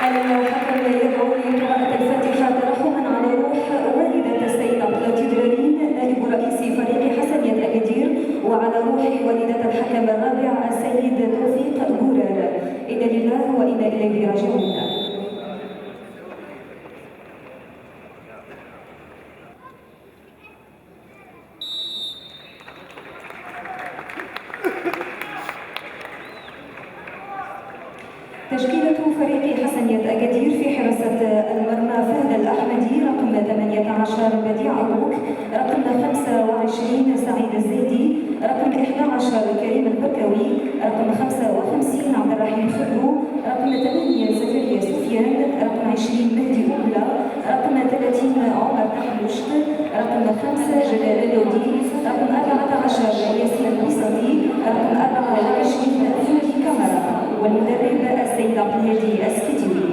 الحكم يدعو لقراءة الفاتحة ترحما على روح والدة السيد عبد اللطيف درارين نائب رئيس فريق حسنية أكادير، وعلى روح والدة الحكم الرابع السيد توفيق بورال. إنا لله وإنا إليه راجعون. تشكيلة فريق حسنية أكادير في حراسة المرمى فهد الأحمدي، رقم 18 بديع أبوك، رقم 25 سعيد الزيدي، رقم 11 كريم البركوي، رقم 55 عبد الرحيم خضرو، رقم 8 زكريا سفيان، رقم 20 مهدي أولا، رقم 30 عمر تحلوشت، رقم 5 جلال اللودي، رقم 14 ياسين البيصدي، رقم 24 فودي كاميرا، والمدرب السيد عبد الهادي السكتيوي.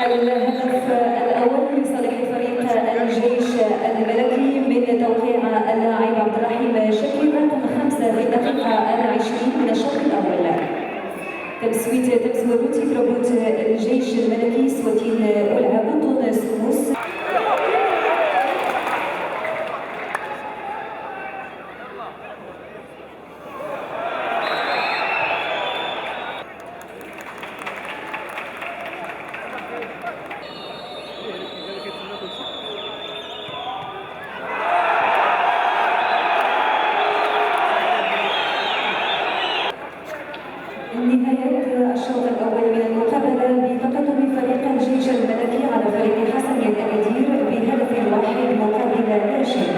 الهدف الأول لصالح فريق الجيش الملكي من توقيع اللاعب عبد الرحيم شكيب، رقم 5 في الدقيقة 20 من الشوط الأول. تمسويت روتي ربوت الجيش الملكي سواتين أولعى بطون سموس. نهاية الشوط الأول من المقابلة بتقدم فريق الجيش الملكي على فريق حسنية أكادير بهدف واحد مقابل لا شيء.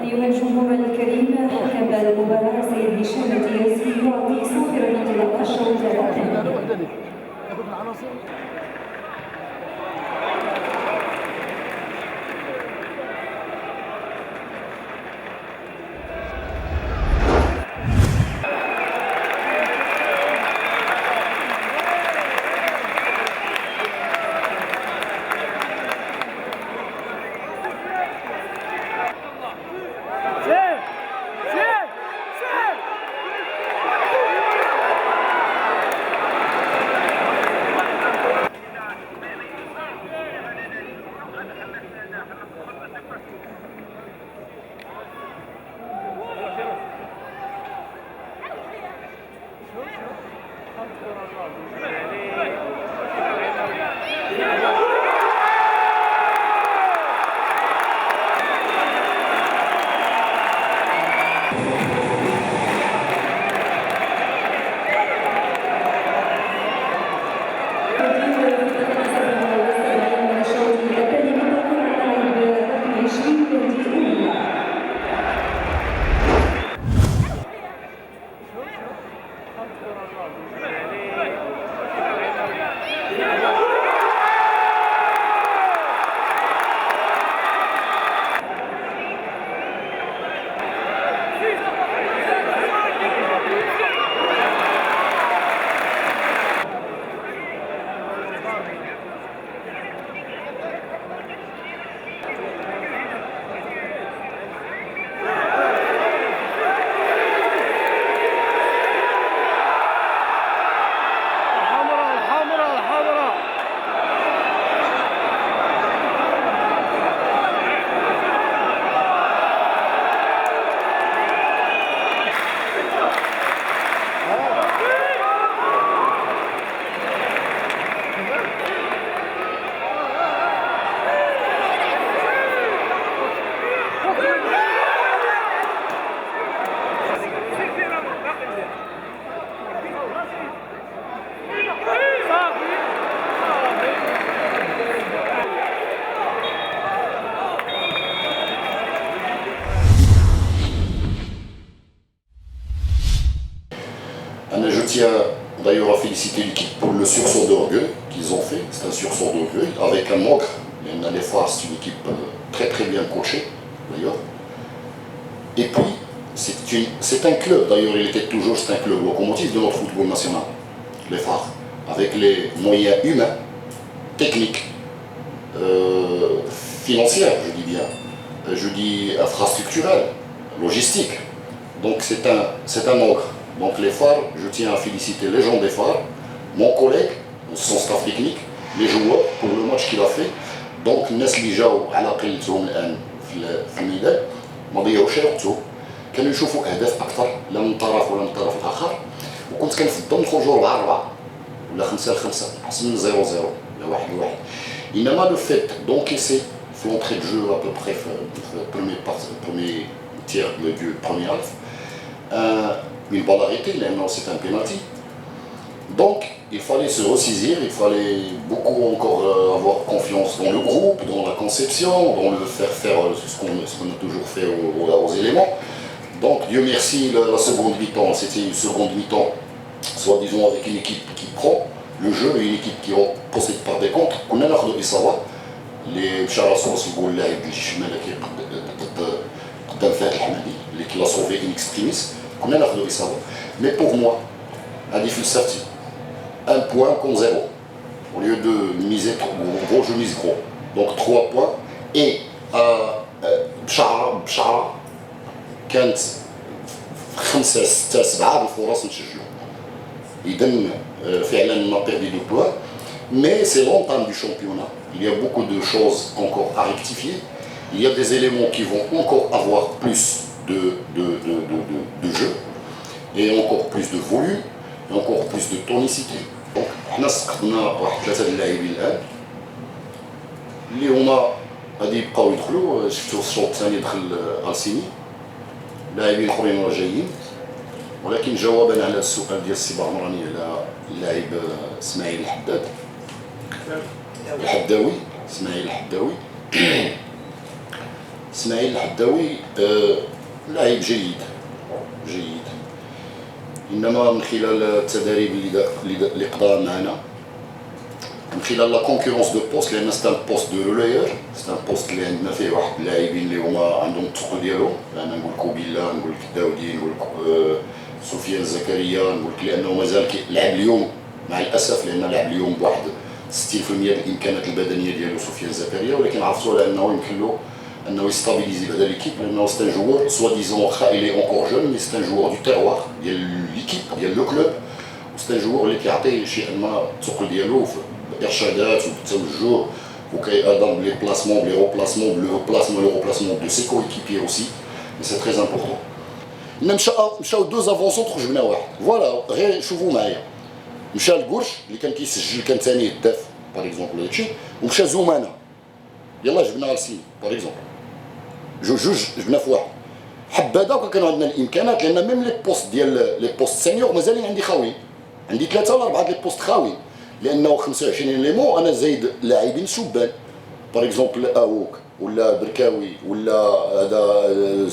أيها الجمهور الكريم، حكم المباراة سيد هشام الدياسي يعطي صافرة انطلاق الشوط الثاني. le sursaut d'orgueil qu'ils ont fait, c'est un sursaut d'orgueil, avec un ogre. Les Phares, c'est une équipe très très bien coachée, d'ailleurs. Et puis, c'est un club, d'ailleurs, c'est un club locomotive de notre football national, les Phares, avec les moyens humains, techniques, financiers, je dis bien, je dis infrastructurels, logistiques. Donc c'est un ogre. Donc les Phares, je tiens à féliciter les gens des Phares, mon collègue, son staff technique, les joueurs pour le match qu'il a fait. Donc الناس اللي جاوا على قيمتهم الان في الميدان ما ضيعوش وقتهم، كانوا يشوفوا اهداف اكثر لا من طرف ولا من الطرف الاخر، وكنت كنفضل نخرجوا 4-4 ولا 5-5 احسن من 0-0 ولا 1-1. انما لو فيت d'encaisser في l'entrée de jeu à peu près في premier tiers du premier half une balle arrêtée, c'est un penalty. Donc, il fallait se ressaisir, il fallait beaucoup encore avoir confiance dans le groupe, dans la conception, dans le faire ce qu'on a toujours fait aux éléments. Donc, Dieu merci, la seconde mi-temps, c'était une seconde mi-temps, soi-disant avec une équipe qui prend le jeu et une équipe qui possède par des contre. On a l'air de savoir, les Charasos, le لاعب اللي الشمال ضد فهد الحمادي qui l'a sauvé in extremis. On a l'air de savoir. Mais pour moi, à difficile sortie. Un point contre 0. Au lieu de miser gros, je mise gros. Donc 3 points. Et بشعرة كانت 5 6 7 الفرص نشجعوا. إذن فعلا on a perdu 2 points. Mais c'est l'entame du championnat. Il y a beaucoup de choses encore à rectifier. Il y a des éléments qui vont encore avoir plus de jeu et encore plus de volume et encore plus de tonicité. Donc, حنا سقطنا واحد 3 د اللاعبين الان اللي هما غادي يبقاو يدخلوا. شفتوا في الشوط الثاني دخل السيني، لاعبين اخرين راه جايين. ولكن جوابا على السؤال ديال السي بعمراني على اللاعب اسماعيل الحداوي اسماعيل الحداوي لاعب جيد. انما من خلال التدريب اللي قضاها معنا، من خلال لا كونكورونس دو بوست، لان سي ان بوست دو روليور، سي ان بوست اللي عندنا فيه واحد اللاعبين اللي هما عندهم الثقل ديالهم. انا نقول كوبيلا، نقول لك الداودي، نقول لك سفيان زكريا، نقول لك لانه مازال لعب اليوم مع الاسف، لان لعب اليوم بواحد 60% ديال الامكانات البدنيه ديالو سفيان زكريا، ولكن عرفتوا على انه يمكن له انه يستابيليزي بعدا ليكيب، لانه سي ان جوور سوا ديزون واخا الي اونكور جون، مي سي ان جوور دو تيروار ديال ليكيب ديال لو كلوب، سي ان جوور اللي كيعطي شيئا ما الثقل ديالو في الارشادات والتوجه، وكيأدم بلي بلاسمون بلي روبلاسمون لو روبلاسمون دو سي كويكيبير اوسي، مي سي تري امبورطون. مشاو دوز افون سونتر وجبنا واحد، فوالا غير شوفوا معايا. مشى الكورش اللي كان كيسجل كان ثاني هداف باغ اكزومبل هادشي، ومشى زومانه يلاه جبنا غالسيني باغ اكزومبل، جوج جبنا في واحد. حبذا كانوا عندنا الامكانات، لان ميم لي بوست ديال لي بوست سينيور مازالين عندي خاويين، عندي 3 ولا 4 لي بوست خاويين، لانه 25 ليمون انا زايد لاعبين شبان باغ اكزومبل اوك ولا بركاوي ولا هذا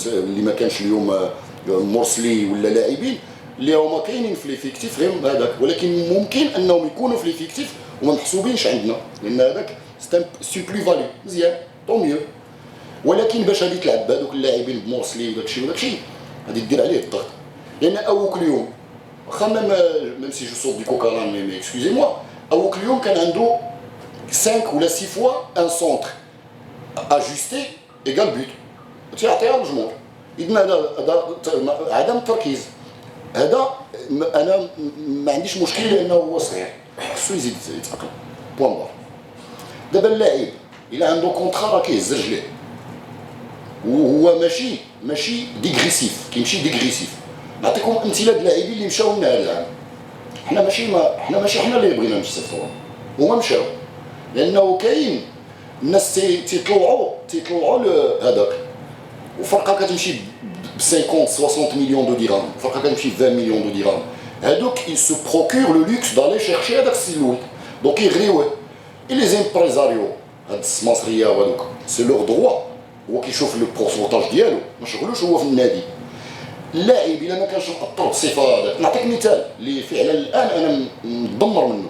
اللي ما كانش اليوم مرسلي، ولا لاعبين اللي هما كاينين في ليفيكتيف غير هذاك، ولكن ممكن انهم يكونوا في ليفيكتيف وما محسوبينش عندنا، لان هذاك سي بلو فالي مزيان طون ميو. ولكن باش غادي تلعب بهذوك اللاعبين بمورسلي وداكشي غادي دير عليه الضغط، لان اوك اليوم واخا ميم سي جو سورت دي كوكالان مي اكسكوزي موا، اوك اليوم كان عنده 5 ولا 6 فوا ان سونتر اجوستي ايكال بوت تيعطيها للجمهور. اذا هذا عدم التركيز، هذا انا ما عنديش مشكل لانه هو صغير خصو يزيد يتاقلم بوان بار. دابا اللاعب الا عنده كونطرا راه كيهز رجليه، وهو ماشي ديغريسيف، كيمشي ديغريسيف. نعطيكم امثله د اللاعبين اللي مشاو لنا هذا العام. حنا ماشي حنا اللي بغينا نستفدوا، هما مشاو، لانه كاين الناس تيطلعوا هذاك، وفرقه كتمشي ب 50 60 مليون دو درهم، فرقه كتمشي ب 20 مليون دو درهم، هادوك ils se procurent le luxe d'aller chercher هذاك السلوي، دونك يغريوه. اي لي زامبريزاريو هاد السماسريه وهذوك سي لور دروا، هو كيشوف لو بورسونتاج ديالو، ما شغلوش هو في النادي. اللاعب الا ما كانش مأطر بالصفه هذاك، نعطيك مثال اللي فعلا الان انا مدمر منه.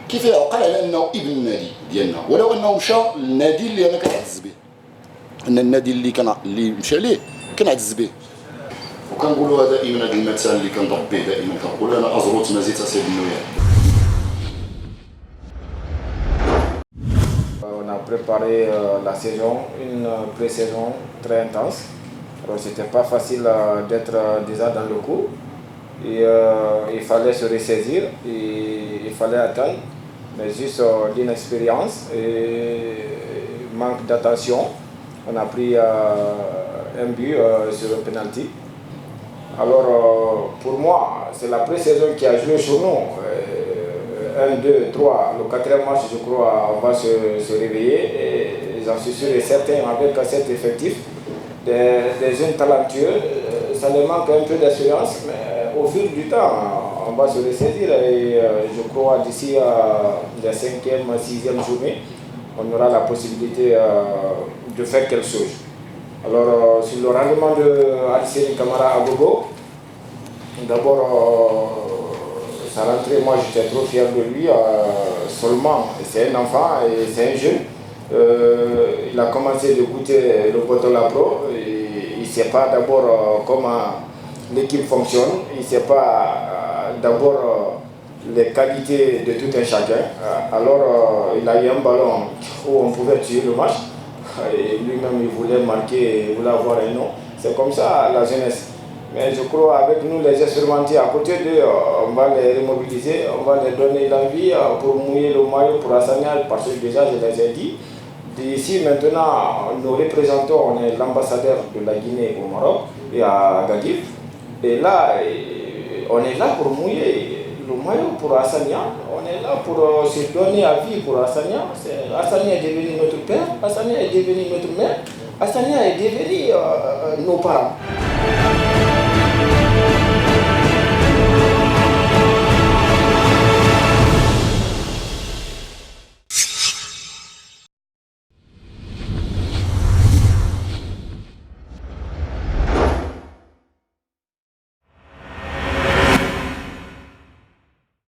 كيف يعقل على انه ابن النادي ديالنا ولو انه مشى للنادي اللي انا كنعز به، ان النادي اللي مشى ليه كنعز به. وكنقولوا دائما هذا المثال اللي كنضرب به دائما، كنقول انا ازروت ما زيت اسيد النوير. On a préparé la saison, une pré-saison très intense. Alors c'était pas facile d'être déjà dans le coup. Et il fallait se ressaisir, et il fallait attendre. Mais juste l'inexpérience et manque d'attention, on a pris un but sur le penalty. Alors pour moi, c'est la pré-saison qui a joué sur nous. 1, 2, 3, le 4e match, je crois, on va se réveiller. Et j'en suis sûr et certain, avec cet effectif, des jeunes talentueux, ça leur manque un peu d'assurance, mais au fil du temps, on va se ressaisir. Et je crois d'ici la 5e, 6e journée, on aura la possibilité de faire quelque chose. Alors, sur le rendement de Aliceni Camara à Gogo, d'abord, sa rentrée, moi j'étais trop fier de lui. Seulement, c'est un enfant et c'est un jeune. Il a commencé de goûter le Botola Pro. Il ne sait pas d'abord comment l'équipe fonctionne. Il ne sait pas d'abord les qualités de tout un chacun. Alors, il a eu un ballon où on pouvait tuer le match. Et lui-même, il voulait marquer, il voulait avoir un nom. C'est comme ça la jeunesse. Mais je crois avec nous les expérimenter à côté d'eux, on va les remobiliser, on va les donner l'envie pour mouiller le maillot pour Hassania, parce que déjà je les ai dit. D'ici maintenant, nous représentons, on est l'ambassadeur de la Guinée au Maroc et à Agadir. Et là, on est là pour mouiller le maillot pour Hassania, on est là pour se donner à vie pour Hassania. Hassania est devenu notre père, Hassania est devenu notre mère, Hassania est devenu nos parents.